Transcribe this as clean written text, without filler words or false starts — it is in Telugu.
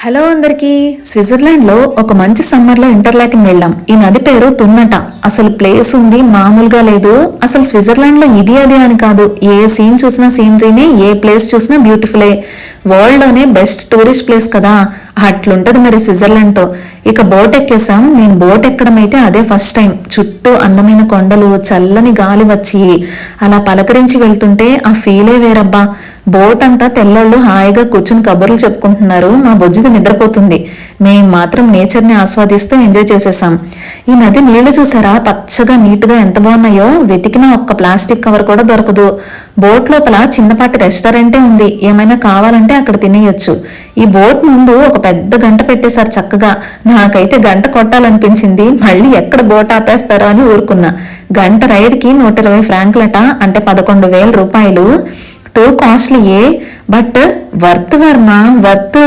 హలో అందరికీ. స్విట్జర్లాండ్లో ఒక మంచి సమ్మర్లో ఇంటర్లాకెన్ వెళ్ళాం. ఈ నది పేరు తున్నట. అసలు ప్లేస్ ఉంది మామూలుగా లేదు. అసలు స్విట్జర్లాండ్లో ఇది అది అని కాదు, ఏ సీన్ చూసినా సీనరీనే, ఏ ప్లేస్ చూసినా బ్యూటిఫులే. వరల్డ్లోనే బెస్ట్ టూరిస్ట్ ప్లేస్ కదా, అట్లుంటది మరి స్విట్జర్లాండ్తో. ఇక బోట్ ఎక్కేసాం. నేను బోట్ ఎక్కడం అయితే అదే ఫస్ట్ టైం. చుట్టూ అందమైన కొండలు, చల్లని గాలి వచ్చి అలా పలకరించి వెళ్తుంటే ఆ ఫీలే వేరబ్బా. బోట్ అంతా తెల్లోళ్ళు హాయిగా కూర్చుని కబుర్లు చెప్పుకుంటున్నారు. మా బొజ్జిది నిద్రపోతుంది. మేం మాత్రం నేచర్ని ఆస్వాదిస్తూ ఎంజాయ్ చేసేసాం. ఈ నది నీళ్లు చూసారా, పచ్చగా నీట్గా ఎంత బాగున్నాయో. వెతికినా ఒక్క ప్లాస్టిక్ కవర్ కూడా దొరకదు. బోట్ లోపల చిన్నపాటి రెస్టారెంటే ఉంది. ఏమైనా కావాలంటే అక్కడ తినేయొచ్చు. ఈ బోట్ ముందు ఒక పెద్ద గంట పెట్టేశారు చక్కగా. నాకైతే గంట కొట్టాలనిపించింది. మళ్ళీ ఎక్కడ బోట్ ఆపేస్తారో అని ఊరుకున్నా. గంట రైడ్కి 120 ఫ్రాంక్లట, అంటే 11,000 రూపాయలు. టూ కాస్ట్లీయే, బట్ వర్త్ వర్మ, వర్త్.